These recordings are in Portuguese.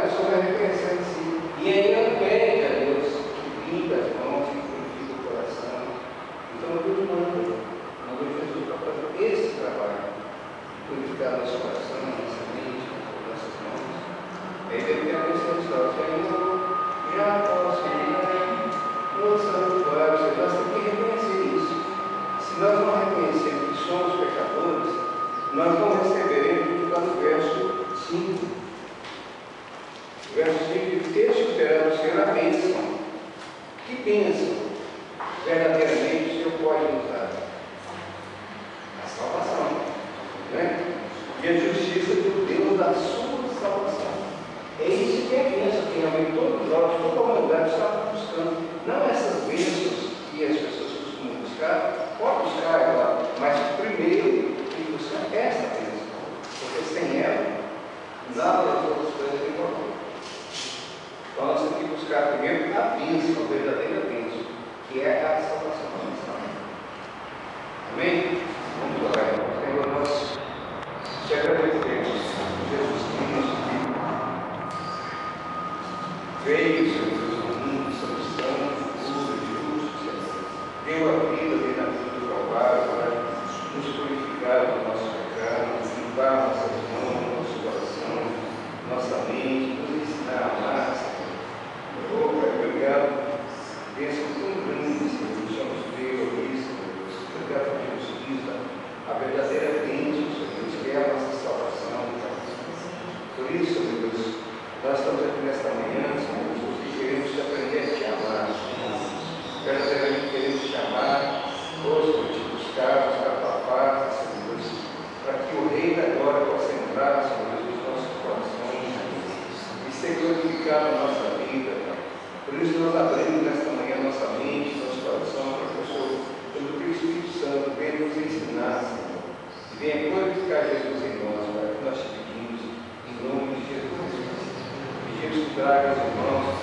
pessoa vai reconhecendo assim. E aí ela pede a Deus que limpa as mãos, que purifica o coração. Então Deus mandou Jesus para fazer esse trabalho, purificar nosso coração, nossa mente, nossas mãos. Aí deve ter acontecido história. Já posso ir, mostrando claro, nós temos que reconhecer isso. Se nós não reconhecermos que somos pecadores, nós não receberemos o que está no verso 5. O verso 5 diz: ter superado o Senhor a bênção. Que bênção verdadeiramente o Senhor pode nos dar? A salvação, né? E a justiça do Deus da sua salvação. É isso que é bênção, que realmente todos nós, toda a humanidade está buscando. Não essas bênçãos que as pessoas costumam buscar, pode buscar ela, mas primeiro tem que buscar essa bênção, porque sem ela, nada das outras coisas tem valor. Então nós temos que buscar primeiro a bênção, a verdadeira bênção, que é a salvação da nossa alma. Amém? Vamos orar, irmãos. Senhor, nós te agradecemos, Jesus Cristo, que veio, Senhor Deus, no mundo, Santo Santo, puro, justo, deu a vida dele na cruz do Calvário para nos purificar do nosso pecado, nos limpar nossas mãos, nosso coração, nossa mente, nos ensinar a amar, Senhor. Oh, Pai, obrigado. Bênção tão grande, Senhor, nos somos teus aqui, Senhor Deus. Obrigado por justiça, a verdadeira bênção, Senhor Deus, que é a nossa salvação, Pai. Por isso, meu Deus, nós estamos aqui nesta manhã, Senhor Deus, porque queremos aprender a te amar, Senhor. Verdadeiramente queremos te amar, Senhor, te buscar a tua paz, Senhor Deus, para que o Rei da Glória possa entrar, Senhor Deus, nos nossos corações, e ser glorificado na nossa vida, Pai. Por isso nós abrimos nesta manhã nossa mente, nosso coração, para que o Senhor, pelo teu Espírito Santo, venha nos ensinar, Senhor, e venha glorificar Jesus em nós, Pai, que nós te pedimos, em nome de Jesus. Pedimos que traga os irmãos,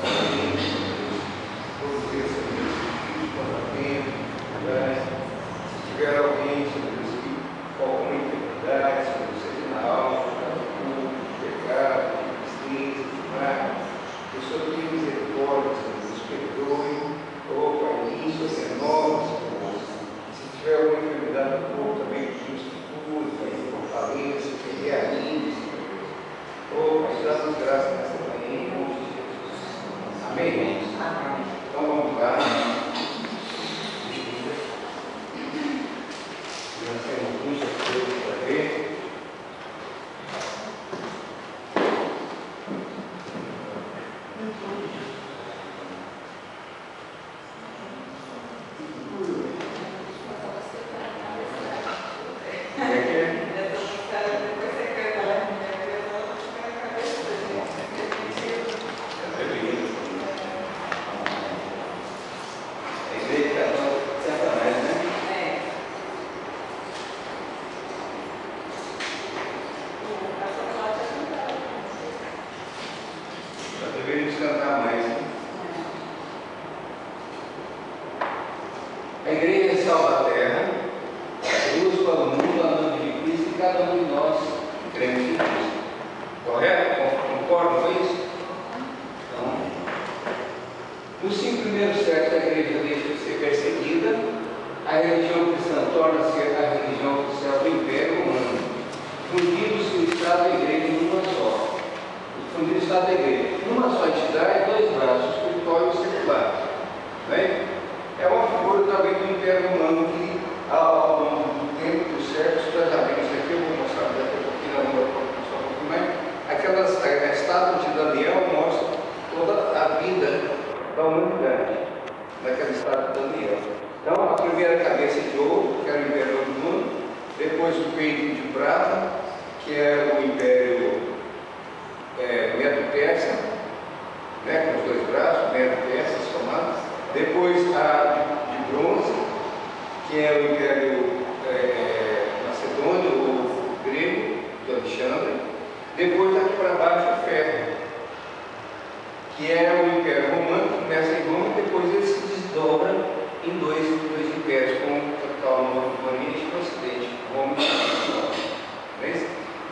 todos eles, Senhor Deus, que contamento, se tiver alguém, Senhor Deus, que com alguma enfermidade, Senhor Deus, seja na alma, no pecado, de tristeza, de mágoa, que o Senhor tenha misericórdia, Senhor Deus, perdoe, oh Pai, isso é nova, Senhor Deus. Se tiver alguma enfermidade do corpo, também pedimos que cure, Pai, que fortaleça, que reanime, Senhor Deus. Oh Pai, dá-nos graça nessa manhã, em nome de Jesus. Amém, irmãos? Amém. Então vamos lá. Nós temos muitas coisas para ver.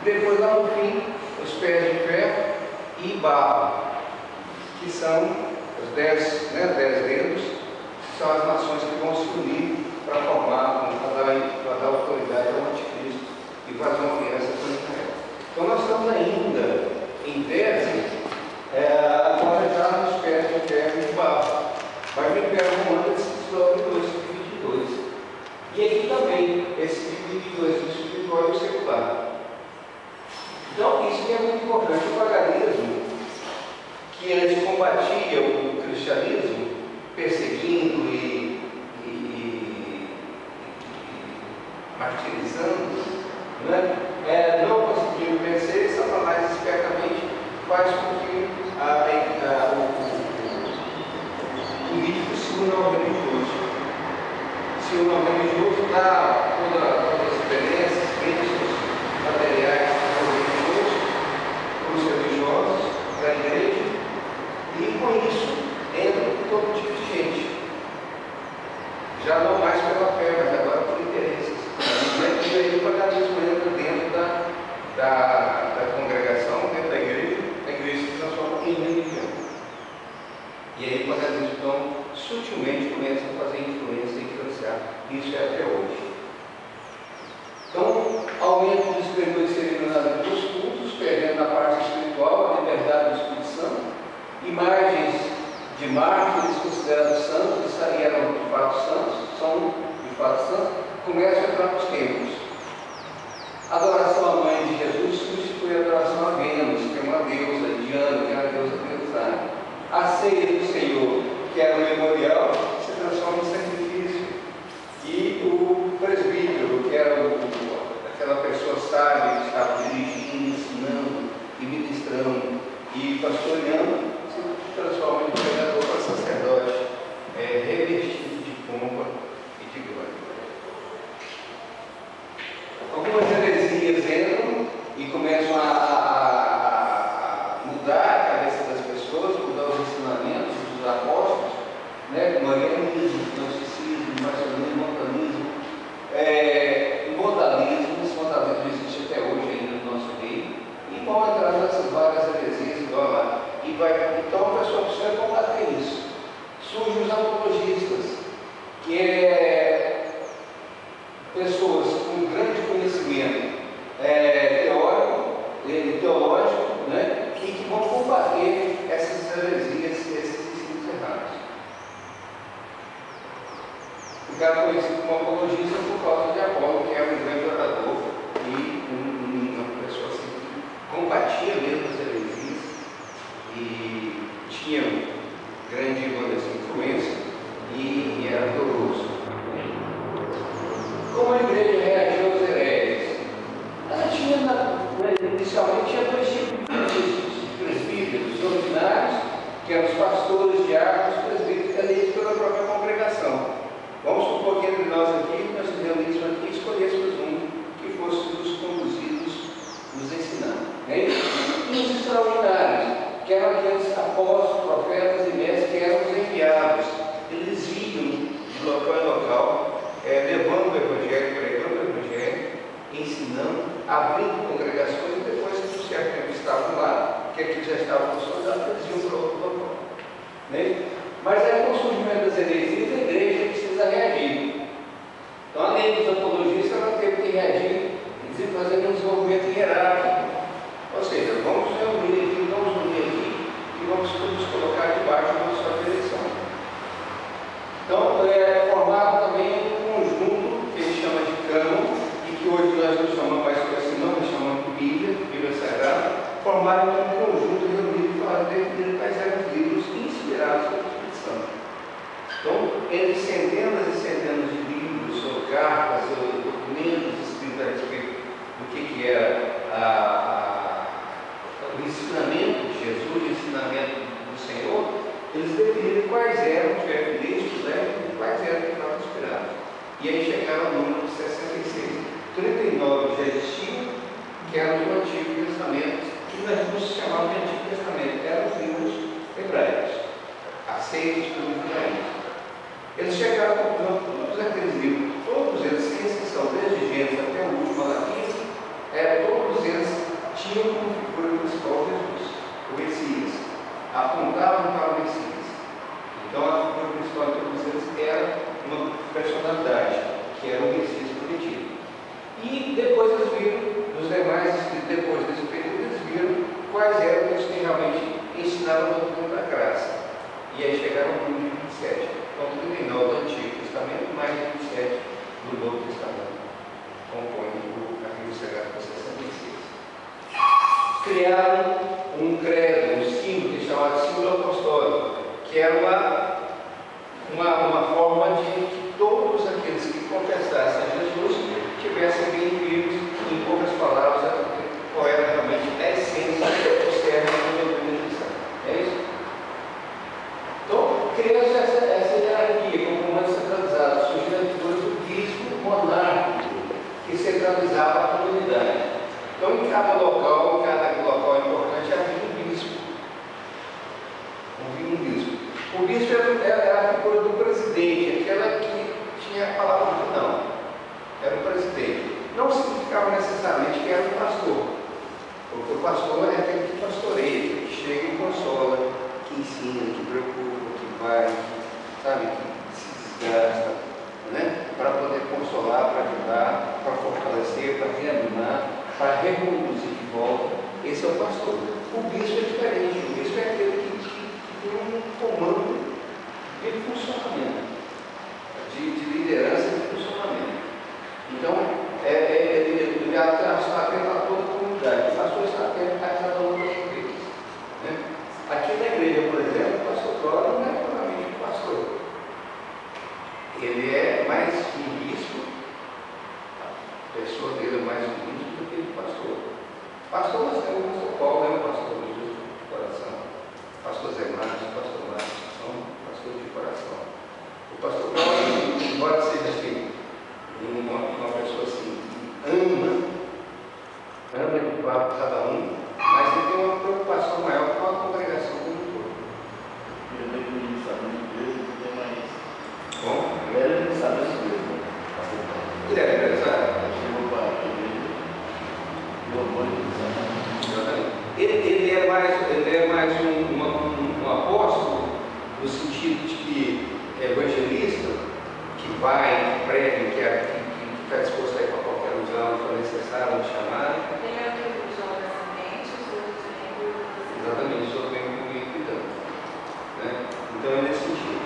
Depois, lá no fim, os pés de ferro e barro, que são os 10 dedos, que são as nações que vão se unir para formar, para dar autoridade ao anticristo e fazer uma aliança com Israel. Então nós estamos ainda, em tese, agora já no espécie do Império de barro. Mas o Império Romano se desdobra em dois, se divide em dois. E aqui também, esse divide em dois, o espiritual e o secular. Então, isso que é muito importante. O paganismo, que antes combatia o cristianismo, perseguindo e martirizando, né? Não conseguindo vencer, Satanás espertamente faz com que o político se una ao religioso. Se una ao religioso, dá todas as diferenças, bênçãos materiais para os religiosos, para a igreja, e com isso entra todo tipo de gente. Já não mais pela fé, mas agora por interesses. E aí o paganismo entra dentro da congregação, dentro da igreja, a igreja se transforma em religião. E aí o paganismo, então, sutilmente começa a fazer influência e influenciar. Isso é até hoje. Então, aumento do esplendor e serenidade dos cultos, perdendo na parte espiritual a liberdade do Espírito Santo, imagens de mártires considerados santos, e eram de fato santos, são de fato santos, começam a entrar nos templos. A adoração à mãe de Jesus substitui a adoração a Vênus, que é uma deusa, Diana, que é uma deusa Diana. A ceia do Senhor, que era um memorial, se transforma em sacrifício. E o presbítero, que era aquela pessoa sábia que estava dirigindo, ensinando e ministrando e pastoreando, se transforma em pregador para sacerdote, revestido de pompa e de glória. Algumas heresias entram e começam a mudar a cabeça das pessoas, mudar os ensinamentos dos apóstolos, né? Como arianismo, gnosticismo, marcionismo, montanismo, modalismo. Esse modalismo existe até hoje ainda no nosso meio, e vão entrar nessas várias heresias igual lá. Então a pessoa precisa combater isso. Surgem os apologistas, que é pessoas com grande conhecimento teológico, né, e que vão combater essas heresias, esses ensinos errados. Ficaram conhecidos como apologista por causa de Apolo, que era um grande orador e uma pessoa assim, que combatia mesmo as heresias e tinha grande influência e era doloroso. Como a igreja reagiu aos hereges? Inicialmente tinha dois tipos de presbíteros: ordinários, que eram os pastores, diáconos, presbíteros eleitos pela própria congregação. Vamos supor que entre nós aqui, nós nos reunimos aqui e escolhêssemos um que fosse nos conduzidos, nos ensinando. E os extraordinários, que eram aqueles apóstolos, profetas e mestres que eram os enviados. Eles iam de local em local, levando o Evangelho, pregando o Evangelho, ensinando, abrindo congregações, e depois que por certo tempo estavam lá, que aqui já estavam consolidados, eles iam para outro local. Né? Mas aí, com o surgimento das heresias, a igreja precisa reagir. Então, além dos apologistas, ela teve que reagir, fazendo um desenvolvimento hierárquico. Ou seja, vamos reunir aqui, vamos unir aqui e vamos todos colocar debaixo da sua direção. Então, formaram também um conjunto que ele chama de cânon, e que hoje nós não chamamos mais por esse nome, chamamos de Bíblia Sagrada. Formaram um conjunto reunido para definir quais eram os livros inspirados pelo Espírito Santo. Então, entre centenas e centenas de livros, ou cartas, ou documentos escritos a respeito do que era o ensinamento de Jesus, o ensinamento do Senhor, eles definiram quais eram os evidentes, e quais eram que estavam inspirados. E aí chegaram ao número de 66. 39 já existiam, que eram do Antigo Testamento, que nós vamos chamar de Antigo Testamento, eram os livros hebraicos, aceitos pelos judaísmos. Eles chegaram ao campo, todos aqueles livros, todos eles, sem exceção, desde Gênesis até o último Malaquias, todos eles tinham como figura principal Jesus. O Messias. quais eram os que realmente ensinaram a doutrina da graça. E aí chegaram ao número de 27. Então, 39 do Antigo Testamento, mais 27 do Novo Testamento. Compõe o arquivo sagrado 66. Criaram um credo, um símbolo, que é chamado símbolo apostólico, que era uma forma de que todos aqueles que confessassem Jesus tivessem bem vivos, em poucas palavras, qual era realmente a essência externa da doutrina cristã. É isso? Então, criou-se essa hierarquia, como comando centralizado, surgiu a figura do bispo monárquico, que centralizava a comunidade. Então, em cada local importante, havia um bispo. Havia um bispo. O bispo era a figura do presidente, aquela que tinha a palavra final. Era o presidente. Não significava necessariamente que era o pastor, porque o pastor é aquele que pastoreia, que chega e consola, que ensina, que preocupa, que vai, sabe, que se desgasta, né? Para poder consolar, para ajudar, para fortalecer, para reanimar, para reconduzir de volta. Esse é o pastor. O bispo é diferente. O bispo é aquele que tem um comando de funcionamento, de liderança e de funcionamento. Então, ele está atento a toda a comunidade. O pastor está atento a cada uma das igrejas, né? Aqui na igreja, por exemplo, o pastor Cláudio não é propriamente um pastor. Ele é mais um bispo, a pessoa dele é mais um bispo do que o pastor. Pastor, nós temos o pastor Paulo, é o pastor do coração. Pastor Zé Marcos, pastor Marcos, são pastores de coração. O pastor Paulo, embora seja assim, uma pessoa assim, que ama de fato cada um, mas ele tem uma preocupação maior com a congregação como um todo. Ele é administrador de igreja, não tem mais. Bom? Ele era administrador de igreja. Ele era empresário. Chegou para a igreja e o amor de ele é mais um apóstolo, no sentido de que é evangelista, que vai, que prega, que está disposto a ir para qualquer lugar onde for necessário, onde chamar. Ele é aquele que joga a semente, os outros vêm. Exatamente, os outros vêm comigo cuidando, né? Então é nesse sentido.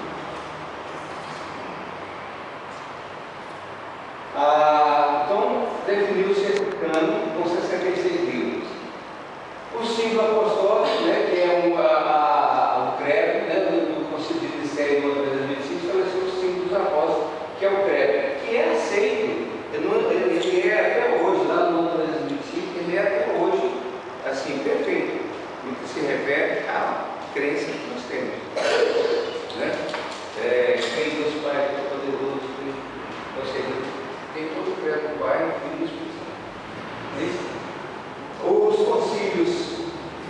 Então, definiu-se esse cano com 66 livros. O símbolo apostólico, né, que é o credo, né, do Concílio de Nicéia em 2025, estabeleceu o símbolo dos apóstolos, que é o credo, que é aceito. Ele é até hoje, lá no 2025, ele é até hoje, assim, perfeito, no que se refere à crença que nós temos, né? Tem Deus Pai, Deus poderoso, ou seja, tem todo o credo do Pai, Filho e Espírito Santo. Os concílios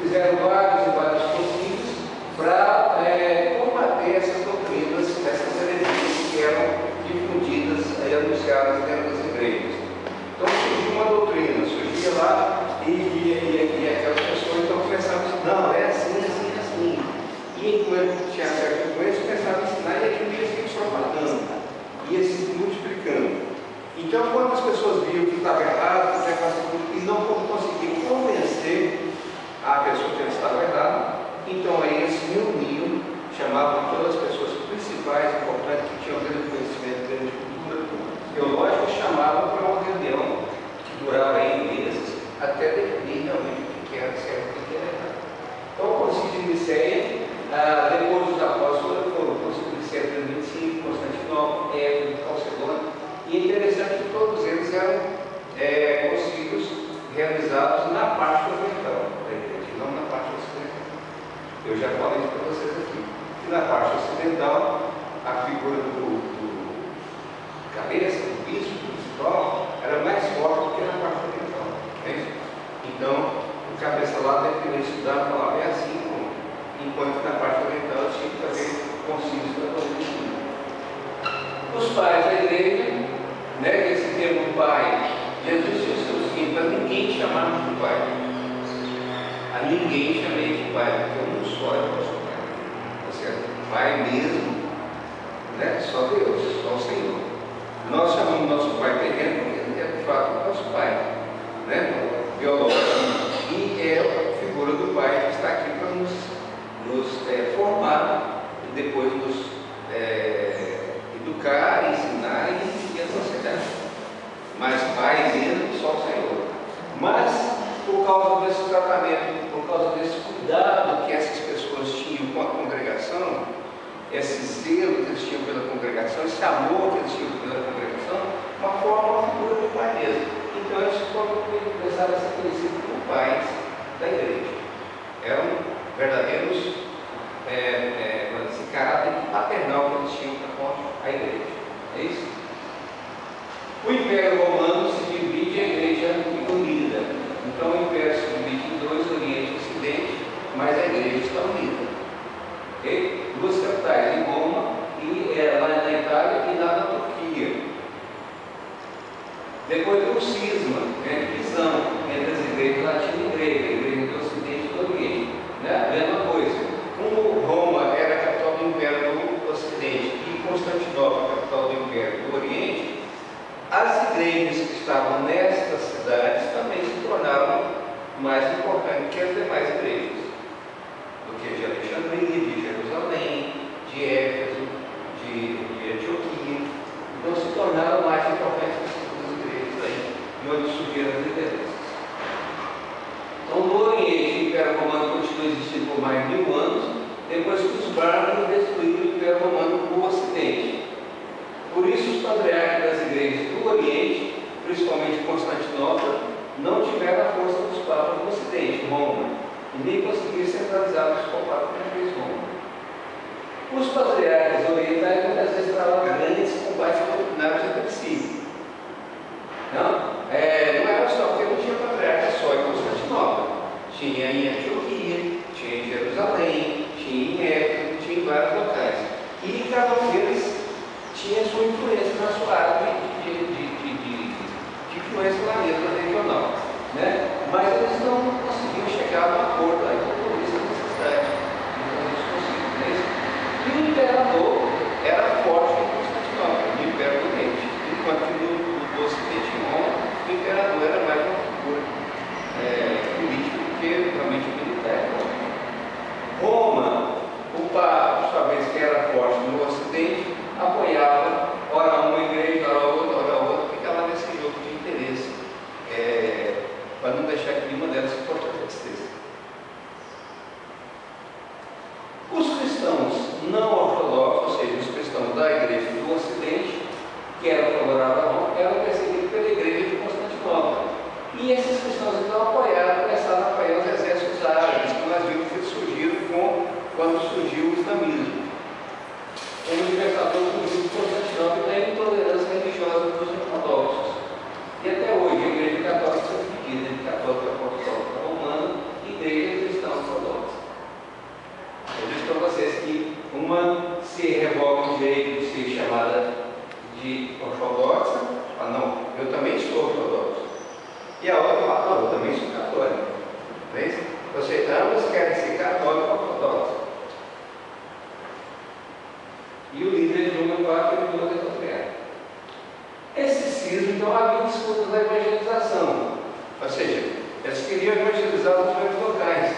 fizeram vários concílios para combater essas doutrinas, essas heresias que eram difundidas e anunciadas dentro das igrejas. Então surgiu uma doutrina, surgia lá e aquelas pessoas então começavam a dizer, não, é assim, assim, assim. E enquanto tinha certo conhecimento, começavam a ensinar e aquilo ia se propagando, ia se multiplicando. Então, quando as pessoas viam que estava errado, e não conseguiam convencer a pessoa que estava errada, então aí eles se reuniam, chamavam todas as pessoas principais, importantes, que tinham grande conhecimento, grande cultura teológica, e chamavam para uma reunião que durava aí meses, até definir realmente o que era certo e o que era errado. Então, o Concílio de Nicéia, depois dos apóstolos, foram o Concílio de Nicéia de 25, Constantinopla, Éfeso, Calcedônia. E é interessante que todos eles eram concílios realizados na parte oriental da igreja, não na parte ocidental. Eu já falei isso para vocês aqui. Que na parte ocidental, a figura do cabeça, do bispo, do principal, era mais forte do que na parte oriental. Né? Então, o cabeça lá definiu estudar, falava, é assim, enquanto na parte oriental tinha que fazer concílios para poder definir. Os pais da igreja, né, esse termo pai, Jesus disse o seguinte, para ninguém chamar de pai. A ninguém chamei de pai, porque eu não sou o vosso pai. Tá certo? Pai mesmo, né, só Deus, só o Senhor. Nós chamamos nosso pai terreno, porque ele é de fato o nosso pai, né, biológico, e é a figura do pai. justamente por causa desse cuidado que essas pessoas tinham com a congregação, esse zelo que eles tinham pela congregação, esse amor que eles tinham pela congregação, uma forma, uma figura de pai mesmo. Então eles começaram a ser conhecidos como pais da igreja. Eram verdadeiros esse caráter paternal que eles tinham com a igreja. É isso? O Império Romano se divide, a igreja fica unida. Então o Império se divide em dois, Oriente e Ocidente, mas a igreja está unida. Okay? Duas capitais, em Roma e lá na Itália e lá na Turquia. Depois do cisma, divisão entre as igrejas latina e grega, a igreja do Ocidente e do Oriente. Né? A mesma coisa. Como Roma era a capital do Império do Ocidente e Constantinopla a capital do Império do Oriente, as igrejas que estavam nestas cidades também se tornaram mais importantes que as demais igrejas, do que de Alexandria, de Jerusalém, de Éfeso, de Antioquia. Então se tornaram mais importantes que as outras igrejas aí, e onde surgiram as lideranças. Então no Oriente o Império Romano continua existindo por mais de 1000 anos, depois que os bárbaros destruíram o Império Romano no Ocidente. Por isso os patriarcas das igrejas do Oriente, principalmente Constantinopla, não tiveram a força dos papas no Ocidente, Roma, e nem conseguiram centralizar o episcopado como fez Roma. Os patriarcas orientais muitas vezes travavam grandes combates doutrinários entre si. Não era só porque não tinha patriarca só em Constantinopla. Tinha em Antioquia, tinha em Jerusalém, tinha em Éfeso, tinha em vários locais. E cada um deles tinha sua influência na sua área de influência na mesa regional. Né? Mas eles não conseguiam chegar a um acordo aí com essa necessidade de fazer isso possível. E o imperador era forte em Constantinopla, no Império do Oriente, enquanto que no Ocidente, em Roma, o imperador era mais uma figura política do que realmente militar. Roma, o Papa, por sua vez, que era forte no Ocidente, apoiava ora uma igreja, ora outra, ficava nesse jogo de interesse, para não deixar que nenhuma delas se fortalecesse. Os cristãos não ortodoxos, ou seja, os cristãos da igreja do Ocidente, que eram favoráveis a Roma, eram perseguidos pela igreja de Constantinopla. E esses cristãos então começaram a apoiar os exércitos árabes, que nós vimos que surgiram quando surgiu o islamismo. O libertador surgiu de Constantinopla da intolerância religiosa dos ortodoxos. E até hoje a igreja católica se divide entre católica apostólica romana e igreja cristã ortodoxa. Eu disse para vocês que uma se revoga o direito de ser chamada de ortodoxa, não, eu também sou ortodoxo. E a outra fala, eu também sou católico. Você ambos querem ser católico ou ortodoxo. E o líder de uma parte e do outro é patriarca. Esse cisma, então, havia disputas da evangelização. Ou seja, eles queriam evangelizar os meus locais.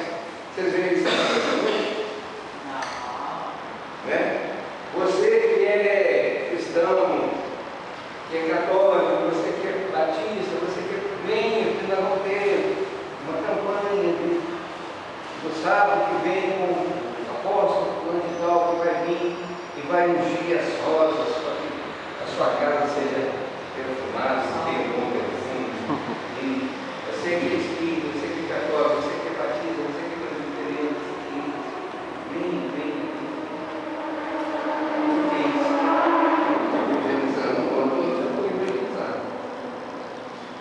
Vocês veem isso aqui? Né? Você que é cristão, que é católico, você que é batista, você que vem aqui na Monteiro, uma campanha do sábado que vem com o apóstolo, o tal, que vai vir e vai ungir as rosas para que a sua casa seja perfumada, se tenha um bom perfume. E você que é espírita, você que é católico, você que é batista, você que é presbiteriano, você que vem.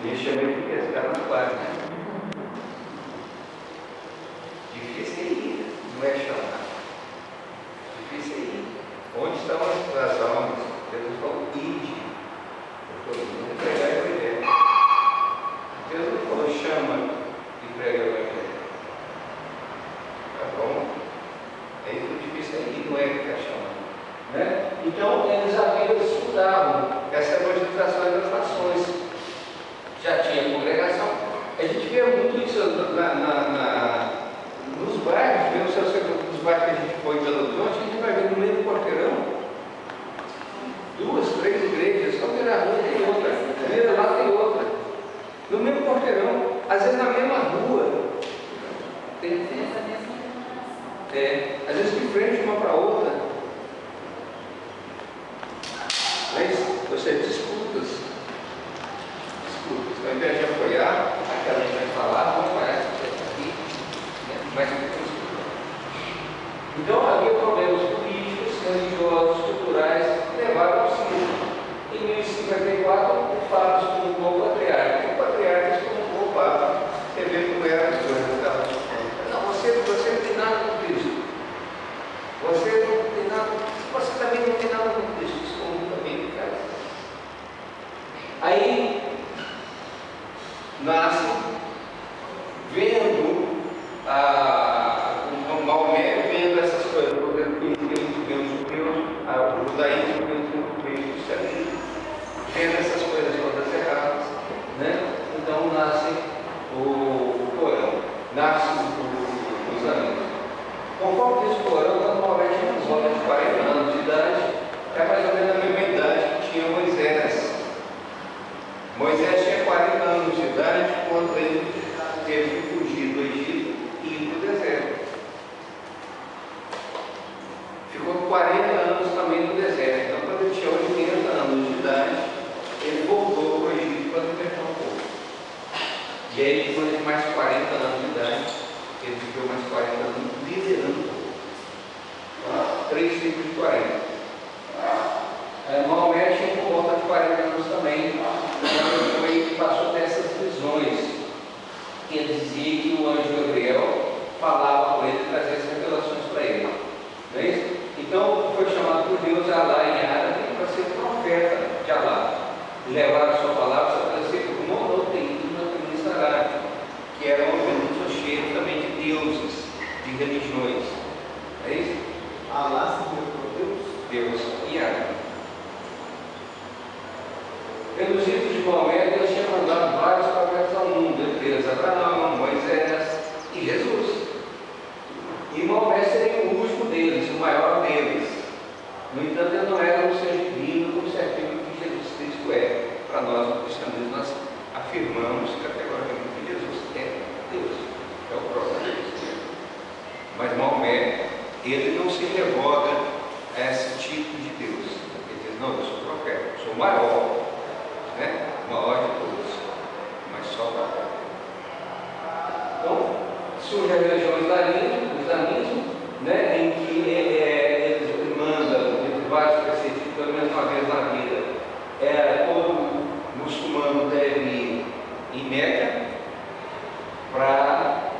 E chamei porque esse cara não vai, né? Difícil é ir, não é chamar. Difícil é ir. Onde estão as almas? Jesus falou, ide. Por todo mundo pregar o evangelho. Deus não falou, chama e prega o evangelho. Tá bom? É isso que difícil é ir, não é ficar chamando. Né? Então, eles apenas estudavam essa evangelização das nações. Já tinha congregação. A gente vê muito isso nos bairros, nos bairros que a gente foi em Belo Horizonte, a gente vai ver no meio do quarteirão 2, 3 igrejas, só vira rua tem outra, vira lá tem outra. No mesmo quarteirão, às vezes na mesma rua. Tem, Essa mesma denominação. às vezes de frente uma para a outra, mas você disputas. Ao invés de apoiar aquela que vai falar, vamos apoiar essa aqui, né? Mas então havia problemas políticos, religiosos, culturais que levaram ao seguinte. Em 1054, o Papa se comunicou ao patriarca, e o patriarca se comunicou ao Papa. Você vê como era as coisas. Não, você não tem nada com Cristo. Você não tem nada, você também não tem nada com Cristo. Isso comum também, cara. Aí nasce, vendo o Maomé, vendo essas coisas, o judaísmo, o cristianismo, vendo essas coisas todas erradas, né? Então nasce o Corão, nasce o Islamismo. Conforme diz o Corão, quando Maomé tinha por volta de 40 anos de idade, é mais ou menos a mesma idade que tinha Moisés. Moisés tinha 40 anos de idade quando ele teve que fugir do Egito e ir para o deserto. Ficou 40 anos também no deserto. Então, quando ele tinha 80 anos de idade, ele voltou para o Egito para libertar o povo. E aí, depois de mais 40 anos de idade, ele viveu mais 40 anos liderando o povo. Então, 3 ciclos de 40. Maomé tinha por volta de 40 anos também, quando ele passou dessas visões. Ele dizia que o anjo Gabriel falava com ele e trazia as revelações para ele. Não é isso? Então, foi chamado por Deus Alá em árabe para ser profeta de Alá. Levar a sua palavra para ser o monoteísmo na Península Arábica, que era uma península cheia também de deuses, de religiões. É isso? Alá significa Deus? Deus em árabe. Pelos ritos de Maomé, Deus tinha mandado vários profetas ao mundo, entre eles Abraão, Moisés e Jesus. E Maomé seria o último deles, o maior deles. No entanto, ele não era um ser divino como se afirma que Jesus Cristo é. Para nós, no cristianismo, nós afirmamos categoricamente que Jesus é Deus, é o próprio Deus. Mas Maomé, ele não se revoga a esse tipo de Deus. Ele diz, não, eu sou profeta, eu sou o maior. Né? O maior de todos, mas só para. Então, surge a religião islamismo, né? Em que eles mandam, entre vários preceitos, pelo menos uma vez na vida, todo muçulmano deve ir em Meca para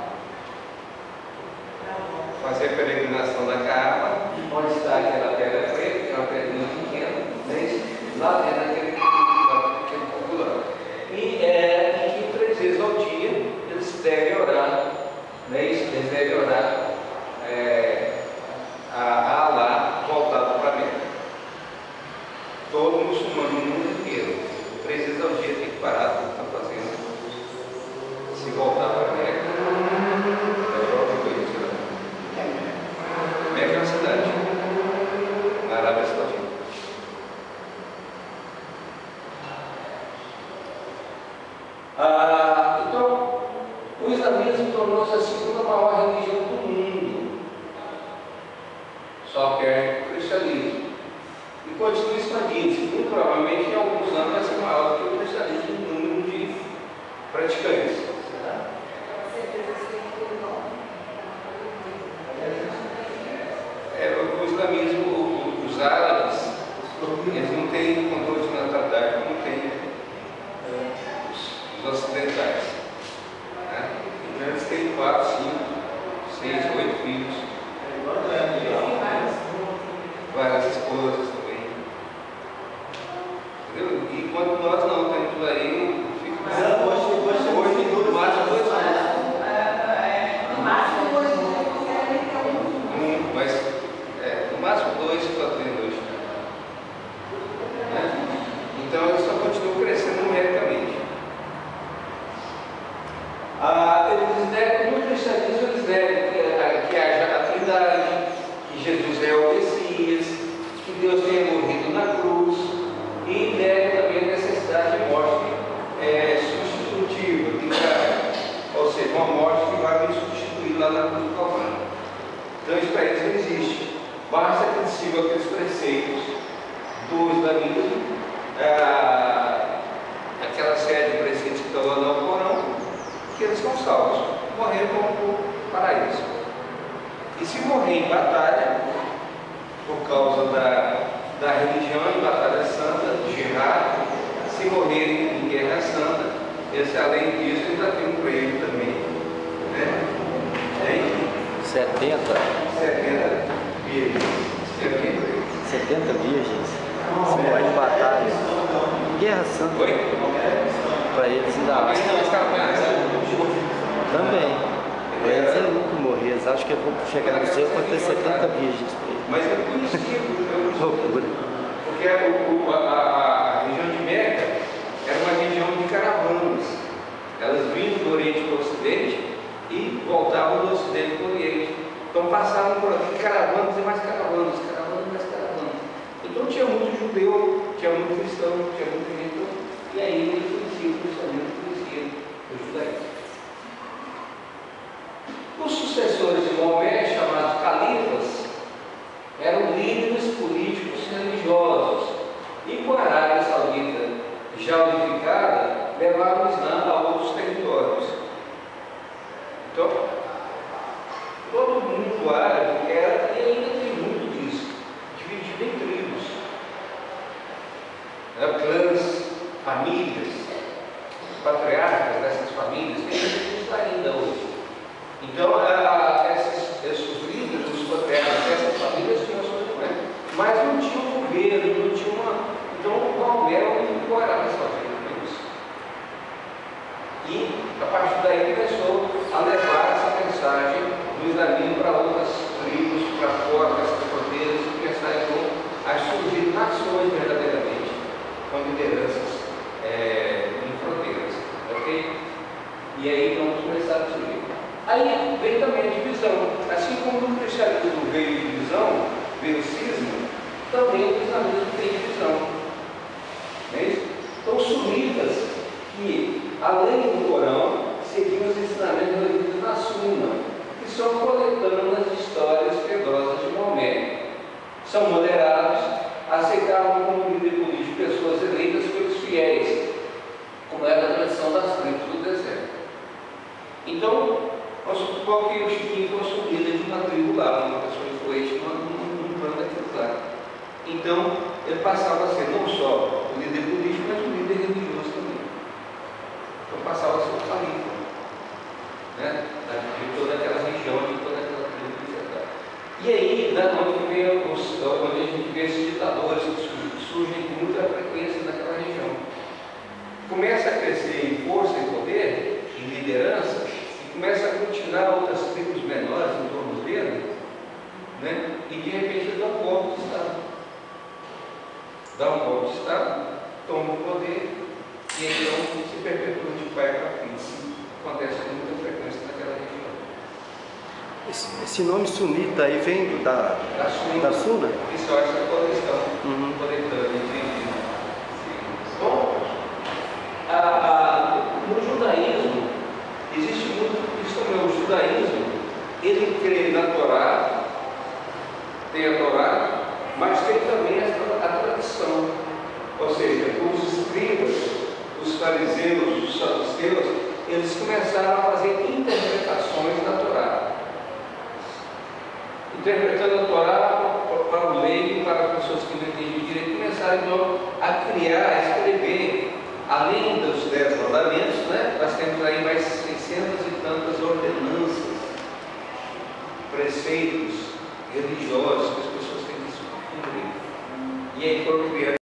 fazer a peregrinação da Kaaba, onde está aquela pedra preta, que é uma pedrinha pequena, né? Lá dentro daquele popular. E que 3 vezes ao dia eles devem orar, né? Eles devem orar a Alá voltado para Meca. Todo muçulmano no mundo inteiro, 3 vezes ao dia tem que parar tudo que está fazendo, se voltar para Meca. É próprio coisa. Meca é uma cidade na Arábia Saudita. Então, o islamismo tornou-se a segunda maior religião do mundo, só perde o cristianismo. E continua expandindo-se. Muito provavelmente, em alguns anos, vai ser maior do que o cristianismo no número de praticantes. O islamismo, os árabes, eles não têm controle de natalidade como tem os ocidentais. Né? Então eles têm 4, 5, 6, 8 filhos. Várias esposas também. Entendeu? E quando nós não temos aí, fica hoje no máximo 2 anos. No máximo 2 anos. Mas no máximo 2 que está tendo hoje. Né? Então eles só continuam crescendo numericamente. Eles negam muito lá na cruz do Calvário. Então isso para eles não existe. Basta que eles sigam aqueles preceitos do islamismo, aquela série de preceitos que estão lá no Corão, que eles são salvos, morrer como por paraíso. E se morrer em batalha, por causa da religião, em batalha santa, jihad, se morrer em guerra santa, esse, além disso, ainda tem um prêmio também, né? Tem 70 virgens. 70 virgens. Se morrer em batalha. Guerra Santa. Oi? Para eles ainda há. Também. Para eles é lucro morrer. Eles acham que vão chegar no céu para ter 70 virgens para eles. Mas é conhecido. Loucura. Porque a região de Meca era uma região de caravanas. Elas vinham do Oriente para o Ocidente e voltavam do Ocidente para o Oriente. Então passavam por aqui caravanas e mais caravanas, caravanas e mais caravanas. Então tinha muito judeu, tinha muito cristão, tinha muito gente. E aí ele conhecia o cristianismo, conhecia o judaísmo. Os sucessores de Maomé, chamados califas, eram líderes políticos religiosos. E com a Arábia Saudita já unificada, levaram o Islã a outros territórios. Então, todo mundo árabe era, e ainda tem muito disso, dividido em tribos, clãs, famílias, patriarcas dessas famílias, tem isso ainda hoje. Então, esses líderes, os patriarcas dessas famílias tinham suas influências, mas não tinha um governo, não tinha uma. Então, o Maomé era o único Arábia Saudita por isso. E, a partir daí, começou a levar essa mensagem do islamismo para outras tribos, para fora dessas fronteiras, e começar então a surgir nações verdadeiramente, com lideranças em fronteiras. Ok? E aí vamos começar a surgir. Aí vem também a divisão. Assim como no cristianismo veio divisão, veio cisma, também o islamismo tem divisão. Não é isso? Então, os sunitas, que além do Corão, seguiam os ensinamentos religiosos na Sunna, que são coletâneas de histórias piedosas de Maomé. São moderados, aceitavam como líder político pessoas eleitas pelos fiéis, como era a tradição das tribos do deserto. Então, vamos supor que o Chiquinho fosse o líder de uma tribo lá, uma pessoa influente num plano daquilo lá. Então, ele passava a ser não só o líder político, mas o líder religioso também. Então, passava a ser o califa, né? De toda aquela região, de toda aquela tribo que você. E aí, onde a gente vê esses ditadores que surgem com muita frequência naquela região. Começa a crescer em força e poder, em liderança, e começa a aglutinar outras tribos menores em torno dele, né? E de repente ele dá um golpe de Estado. Dá um golpe de Estado, toma o poder, e então se perpetua de pai para filho. Acontece com muita frequência naquela região. Esse nome sunita aí vem da Sunna? Isso eu acho que é a questão coletânea, entendi. Bom, no judaísmo, existe muito isso também. O judaísmo, ele crê na Torá, tem a Torá, mas tem também a tradição. Ou seja, os escribas, os fariseus, os saduceus, eles começaram a fazer interpretações da Torá. Interpretando a Torá para o leigo, para as pessoas que não entendem direito, começaram então a criar, a escrever